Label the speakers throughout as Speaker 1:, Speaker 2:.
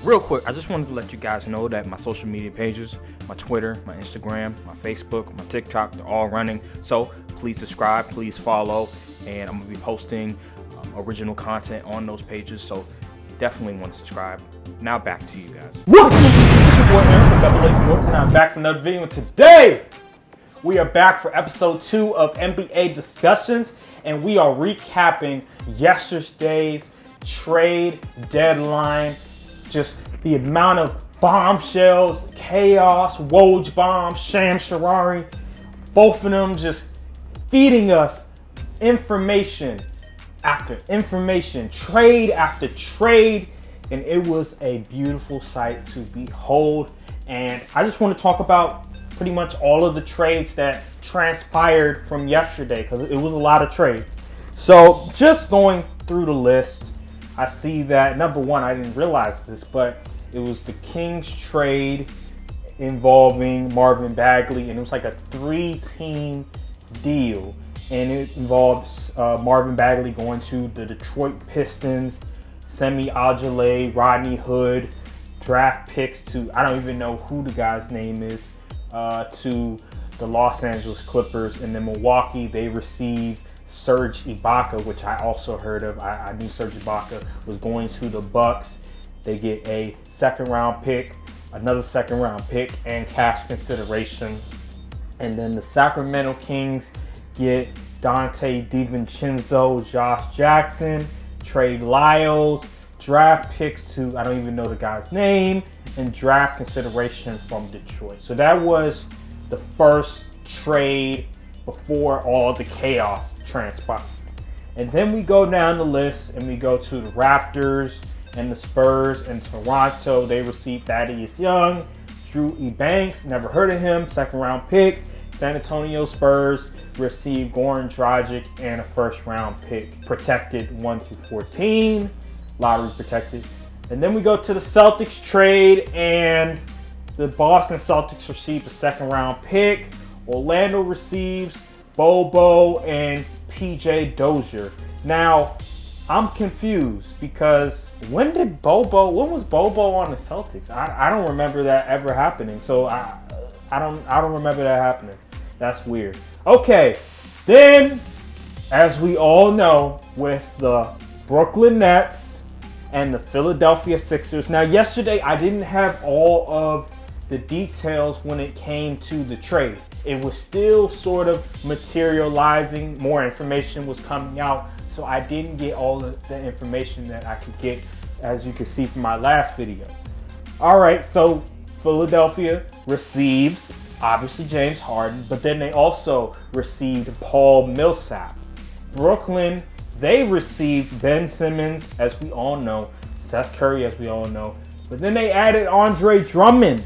Speaker 1: Real quick, I just wanted to let you guys know that my social media pages, my Twitter, my Instagram, my Facebook, my TikTok, they're all running. So please subscribe, please follow, and I'm going to be posting original content on those pages. So definitely want to subscribe. Now back to you guys.
Speaker 2: What's up, YouTube? It's your boy Aaron from Double A Sports, and I'm back for another video. And today, we are back for episode 2 of NBA Discussions, and we are recapping yesterday's trade deadline. Just the amount of bombshells, chaos, Woj bomb, Sham Sharari, both of them just feeding us information after information, trade after trade, and it was a beautiful sight to behold. And I just want to talk about pretty much all of the trades that transpired from yesterday, because it was a lot of trades. So just going through the list, I see that number one, I didn't realize this, but it was the Kings trade involving Marvin Bagley, and it was like a 3-team deal, and it involved Marvin Bagley going to the Detroit Pistons, Semi Ojeleye, Rodney Hood, draft picks to, I don't even know who the guy's name is, to the Los Angeles Clippers, and then Milwaukee, they received Serge Ibaka, which I also heard of. I knew Serge Ibaka was going to the Bucks. They get a second-round pick, another second-round pick, and cash consideration. And then the Sacramento Kings get Dante DiVincenzo, Josh Jackson, Trey Lyles, draft picks to, I don't even know the guy's name, and draft consideration from Detroit. So that was the first trade before all the chaos transpired. And then we go down the list and we go to the Raptors and the Spurs and Toronto. They received Thaddeus Young, Drew Eubanks, never heard of him, second round pick. San Antonio Spurs received Goran Dragic and a first round pick, protected 1 through 14, lottery protected. And then we go to the Celtics trade, and the Boston Celtics received a second round pick. Orlando receives Bobo and PJ Dozier. Now, I'm confused because when was Bobo on the Celtics? I don't remember that ever happening. So I don't remember that happening. That's weird. Okay, then as we all know, with the Brooklyn Nets and the Philadelphia Sixers. Now, yesterday I didn't have all of the details when it came to the trade. It was still sort of materializing. More information was coming out, so I didn't get all of the information that I could get, as you can see from my last video. All right, so Philadelphia receives, obviously, James Harden, but then they also received Paul Millsap. Brooklyn, they received Ben Simmons, as we all know, Seth Curry, as we all know, but then they added Andre Drummond.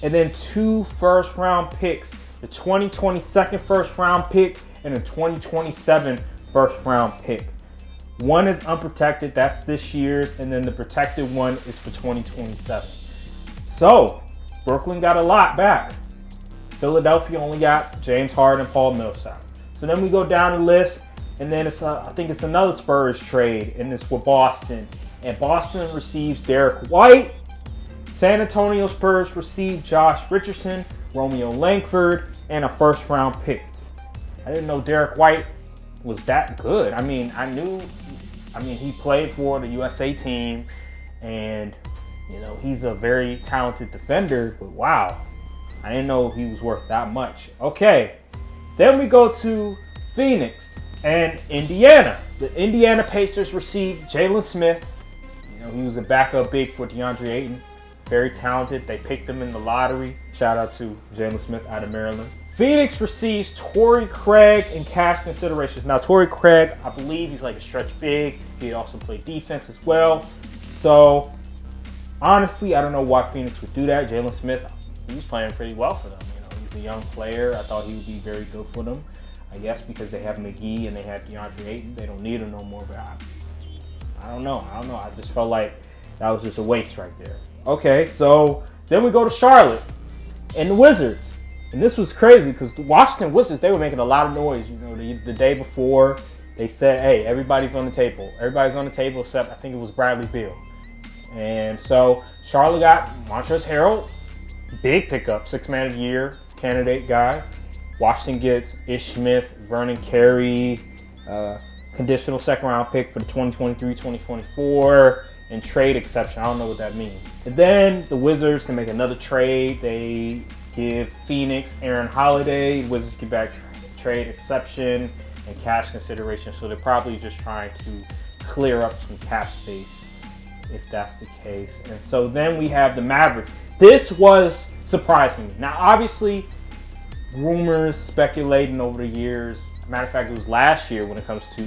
Speaker 2: And then 2 first-round picks, the 2022 first-round pick and the 2027 first-round pick. One is unprotected, that's this year's, and then the protected one is for 2027. So, Brooklyn got a lot back. Philadelphia only got James Harden and Paul Millsap. So then we go down the list, and then I think it's another Spurs trade, and it's with Boston. And Boston receives Derek White. San Antonio Spurs received Josh Richardson, Romeo Langford, and a first-round pick. I didn't know Derek White was that good. I mean, he played for the USA team, and, you know, he's a very talented defender, but wow, I didn't know he was worth that much. Okay, then we go to Phoenix and Indiana. The Indiana Pacers received Jalen Smith. You know, he was a backup big for DeAndre Ayton. Very talented. They picked him in the lottery. Shout out to Jalen Smith out of Maryland. Phoenix receives Torrey Craig in cash considerations. Now, Torrey Craig, I believe he's like a stretch big. He also played defense as well. So, honestly, I don't know why Phoenix would do that. Jalen Smith, he was playing pretty well for them. You know, he's a young player. I thought he would be very good for them. I guess because they have McGee and they have DeAndre Ayton, they don't need him no more. But I don't know. I just felt like that was just a waste right there. Okay, so then we go to Charlotte and the Wizards. And this was crazy because the Washington Wizards, they were making a lot of noise. You know, the day before, they said, hey, everybody's on the table. Everybody's on the table except I think it was Bradley Beal. And so Charlotte got Montrezl Harrell, big pickup, 6th Man of the Year candidate guy. Washington gets Ish Smith, Vernon Carey, conditional 2nd round pick for the 2023-2024, and trade exception. I don't know what that means. And then the Wizards, to make another trade, they give Phoenix Aaron Holiday. The Wizards get back trade exception and cash consideration. So they're probably just trying to clear up some cap space, if that's the case. And so then we have the Mavericks. This was surprising me. Now, obviously, rumors speculating over the years. Matter of fact, it was last year when it comes to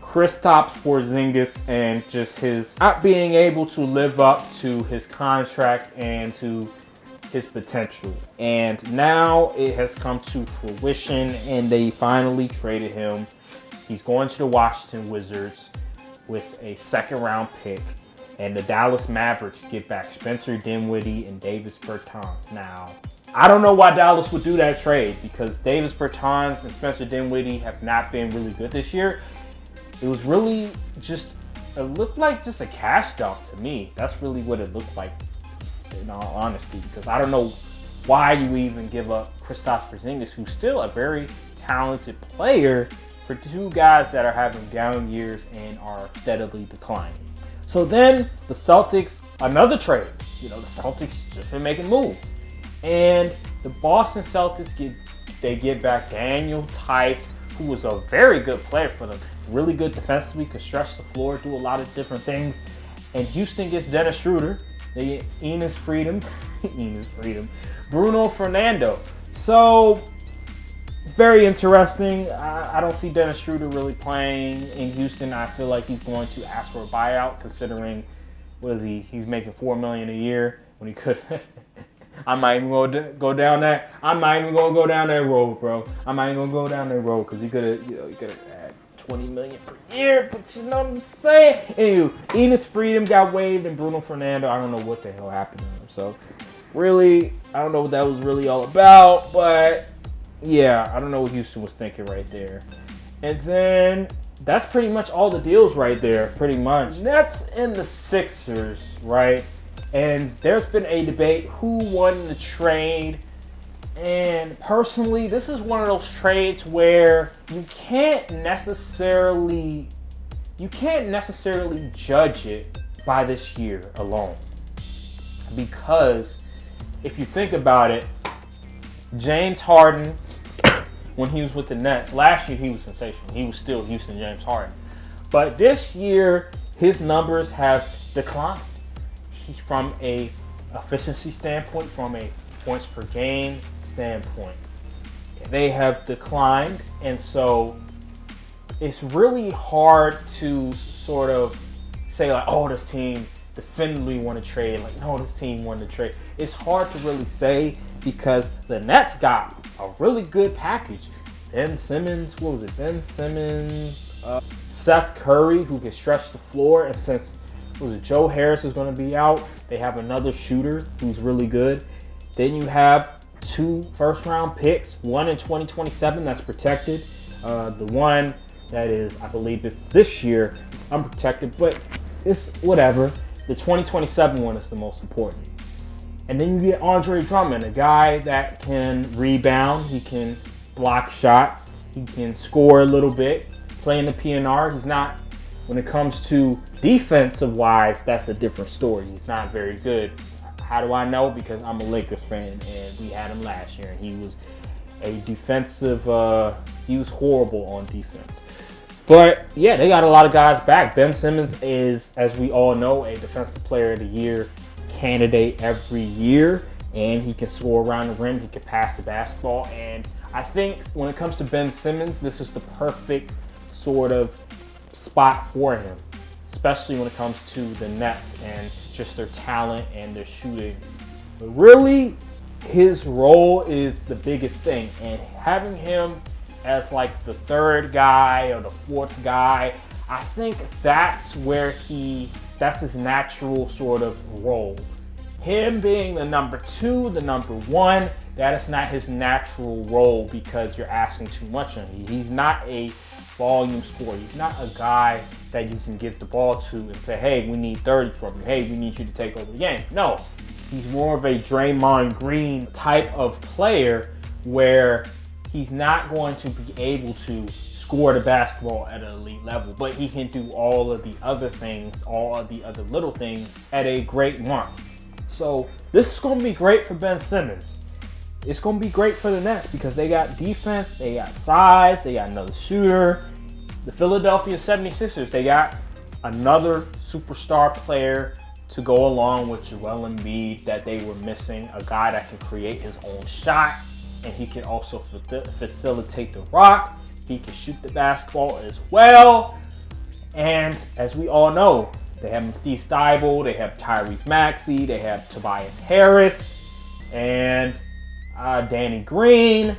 Speaker 2: Kristaps Porzingis and just his not being able to live up to his contract and to his potential. And now it has come to fruition, and they finally traded him. He's going to the Washington Wizards with a 2nd round pick. And the Dallas Mavericks get back Spencer Dinwiddie and Davis Bertans. Now, I don't know why Dallas would do that trade, because Davis Bertans and Spencer Dinwiddie have not been really good this year. It was really just, it looked like just a cash dump to me. That's really what it looked like, in all honesty, because I don't know why you even give up Kristaps Porzingis, who's still a very talented player, for 2 guys that are having down years and are steadily declining. So then the Celtics, another trade. The Celtics just been making moves. And the Boston Celtics get back Daniel Tice, who was a very good player for them. Really good defensively, could stretch the floor, do a lot of different things. And Houston gets Dennis Schroeder. They get Enes Freedom, Bruno Fernando. So very interesting. I don't see Dennis Schroeder really playing in Houston. I feel like he's going to ask for a buyout, considering he's making $4 million a year when he could. I'm not even going to go down that. I'm not even going to go down that road, bro. I'm not even going to go down that road, because he could have had $20 million per year. But you know what I'm saying? Anyway, Enes Freedom got waived, and Bruno Fernando, I don't know what the hell happened to him. So really, I don't know what that was really all about, but yeah, I don't know what Houston was thinking right there. And then that's pretty much all the deals right there, pretty much. Nets and the Sixers, right? And there's been a debate who won the trade. And personally, this is one of those trades where you can't necessarily judge it by this year alone. Because if you think about it, James Harden, when he was with the Nets, last year he was sensational. He was still Houston James Harden. But this year, his numbers have declined. From a efficiency standpoint, from a points per game standpoint, they have declined. And so it's really hard to sort of say like, oh, this team definitively won a trade. Like, no, this team won the trade. It's hard to really say, because the Nets got a really good package. Ben Simmons, Seth Curry, who can stretch the floor, and since Joe Harris is going to be out, they have another shooter who's really good. Then you have 2 first-round picks, one in 2027 that's protected. The one that is, I believe it's this year, is unprotected, but it's whatever. The 2027 one is the most important. And then you get Andre Drummond, a guy that can rebound, he can block shots, he can score a little bit, play in the PNR. He's not, when it comes to defensive-wise, that's a different story. He's not very good. How do I know? Because I'm a Lakers fan, and we had him last year, and he was a defensive, he was horrible on defense. But, yeah, they got a lot of guys back. Ben Simmons is, as we all know, a Defensive Player of the Year candidate every year, and he can score around the rim. He can pass the basketball, and I think when it comes to Ben Simmons, this is the perfect sort of spot for him, especially when it comes to the Nets and just their talent and their shooting. But really, his role is the biggest thing, and having him as like the 3rd guy or the 4th guy, I think that's his natural sort of role. Him being the number 2, the number 1, that is not his natural role, because you're asking too much of him. He's not a volume scorer. He's not a guy that you can give the ball to and say, hey, we need 30 from you. Hey, we need you to take over the game. No, he's more of a Draymond Green type of player where he's not going to be able to score the basketball at an elite level, but he can do all of the other things, all of the other little things at a great mark. So this is going to be great for Ben Simmons. It's going to be great for the Nets because they got defense, they got size, they got another shooter. The Philadelphia 76ers, they got another superstar player to go along with Joel Embiid that they were missing, a guy that can create his own shot, and he can also facilitate the rock. He can shoot the basketball as well. And as we all know, they have Matisse Thybulle, they have Tyrese Maxey, they have Tobias Harris, and Danny Green.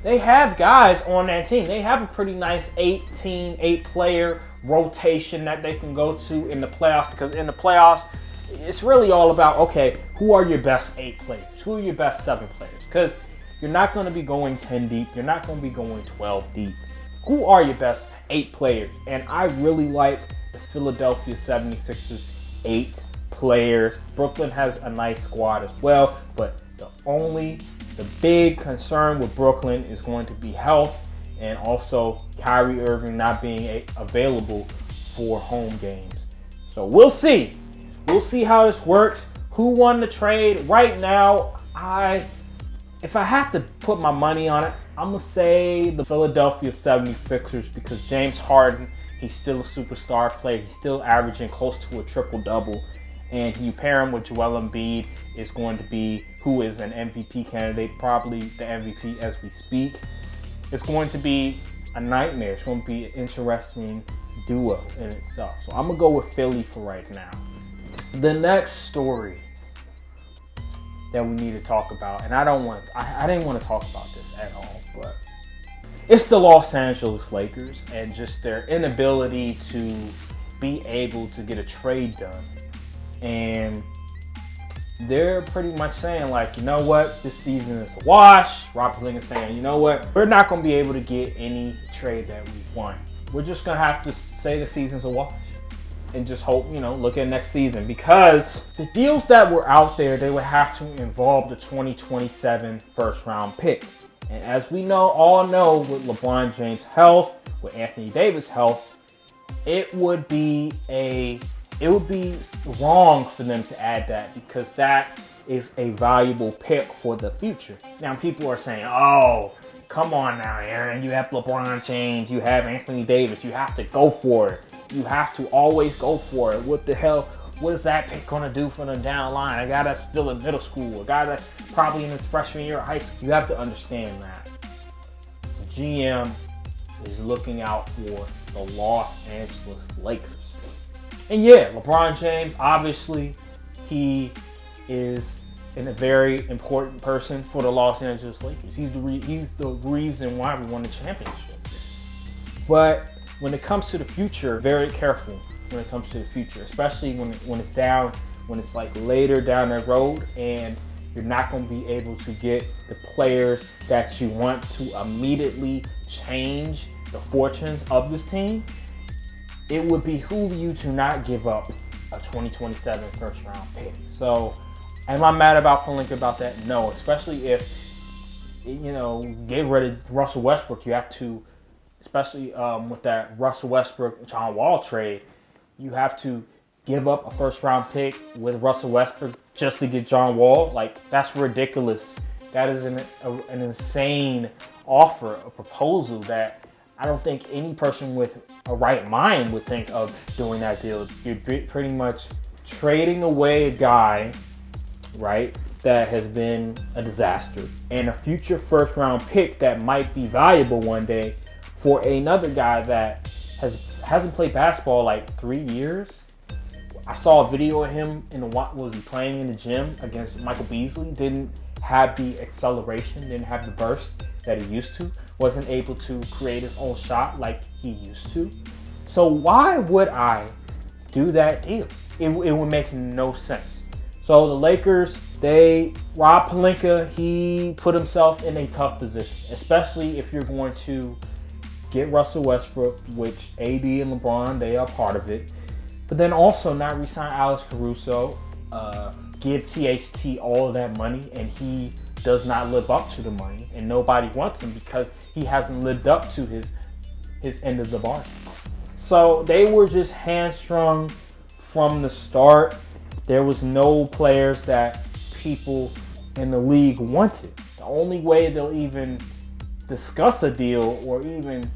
Speaker 2: They have guys on that team. They have a pretty nice 8-player rotation that they can go to in the playoffs, because in the playoffs, it's really all about, okay, who are your best 8 players? Who are your best 7 players? Because you're not going to be going 10 deep. You're not going to be going 12 deep. Who are your best 8 players? And I really like the Philadelphia 76ers 8 players. Brooklyn has a nice squad as well, but the big concern with Brooklyn is going to be health, and also Kyrie Irving not being available for home games. So we'll see. We'll see how this works. Who won the trade? Right now, if I have to put my money on it, I'm going to say the Philadelphia 76ers, because James Harden, he's still a superstar player. He's still averaging close to a triple-double. And you pair him with Joel Embiid, is going to be, who is an MVP candidate, probably the MVP as we speak. It's going to be a nightmare. It's going to be an interesting duo in itself. So I'm going to go with Philly for right now. The next story that we need to talk about, and I didn't want to talk about this at all, but it's the Los Angeles Lakers and just their inability to be able to get a trade done. And they're pretty much saying, like, you know what, this season is a wash. Rob Pelinka is saying, you know what, we're not going to be able to get any trade that we want. We're just going to have to say the season's a wash and just hope, look at next season, because the deals that were out there, they would have to involve the 2027 first round pick. And as we all know, with LeBron James' health, with Anthony Davis' health, it would be wrong for them to add that, because that is a valuable pick for the future. Now, people are saying, oh, come on now, Aaron. You have LeBron James. You have Anthony Davis. You have to go for it. You have to always go for it. What the hell? What is that pick going to do for them down the line? A guy that's still in middle school. A guy that's probably in his freshman year of high school. You have to understand that the GM is looking out for the Los Angeles Lakers. And yeah, LeBron James, obviously, he is a very important person for the Los Angeles Lakers. He's the reason why we won the championship. But when it comes to the future, very careful when it comes to the future, especially when it's like later down the road and you're not going to be able to get the players that you want to immediately change the fortunes of this team. It would behoove you to not give up a 2027 first round pick. So, am I mad about Pelinka about that? No, especially if, get rid of Russell Westbrook. You have to, especially with that Russell Westbrook John Wall trade, you have to give up a first round pick with Russell Westbrook just to get John Wall. Like, that's ridiculous. That is an insane offer, a proposal that I don't think any person with a right mind would think of doing that deal. You're pretty much trading away a guy, right, that has been a disaster, and a future first round pick that might be valuable one day for another guy that hasn't played basketball like 3 years. I saw a video of him was he playing in the gym against Michael Beasley, didn't have the acceleration, didn't have the burst that he used to, wasn't able to create his own shot like he used to. So why would I do that deal? It would make no sense. So the Lakers, Rob Pelinka, he put himself in a tough position, especially if you're going to get Russell Westbrook, which AD and LeBron, they are part of it. But then also not re-sign Alex Caruso, give THT all of that money, and he does not live up to the money, and nobody wants him because he hasn't lived up to his end of the bargain. So they were just hamstrung from the start. There was no players that people in the league wanted. The only way they'll even discuss a deal or even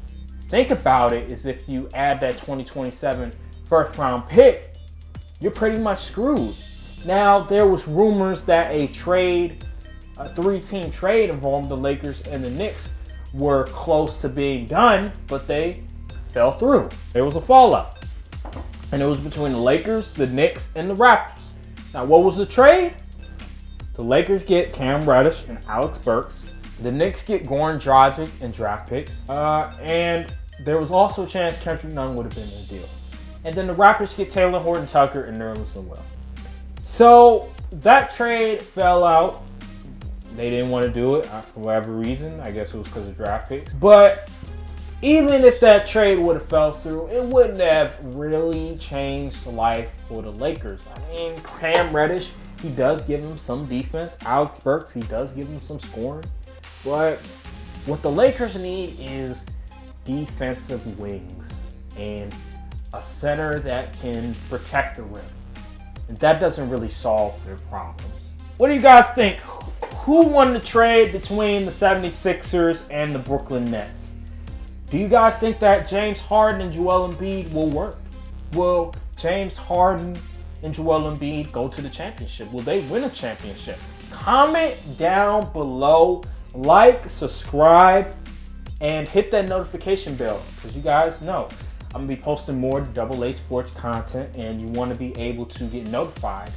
Speaker 2: think about it is if you add that 2027 first round pick. You're pretty much screwed. Now, there was rumors that a 3-team trade involving the Lakers and the Knicks were close to being done, but they fell through. There was a fallout. And it was between the Lakers, the Knicks, and the Raptors. Now, what was the trade? The Lakers get Cam Reddish and Alex Burks. The Knicks get Goran Dragic and draft picks. And there was also a chance Kendrick Nunn would have been in the deal. And then the Raptors get Taylor Horton Tucker and Nerlens Noel. So that trade fell out. They didn't want to do it for whatever reason. I guess it was because of draft picks. But even if that trade would have fell through, it wouldn't have really changed life for the Lakers. I mean, Cam Reddish, he does give him some defense. Alex Burks, he does give him some scoring. But what the Lakers need is defensive wings and a center that can protect the rim. And that doesn't really solve their problems. What do you guys think? Who won the trade between the 76ers and the Brooklyn Nets? Do you guys think that James Harden and Joel Embiid will work? Will James Harden and Joel Embiid go to the championship? Will they win a championship? Comment down below, like, subscribe, and hit that notification bell, because you guys know I'm going to be posting more AA sports content, and you want to be able to get notified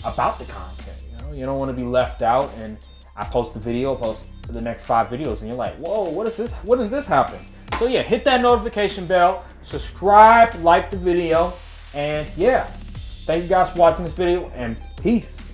Speaker 2: about the content. You don't want to be left out, and I post the video, post the next 5 videos, and you're like, whoa, what is this? When did this happen? So yeah, hit that notification bell, subscribe, like the video, and yeah, thank you guys for watching this video, and peace.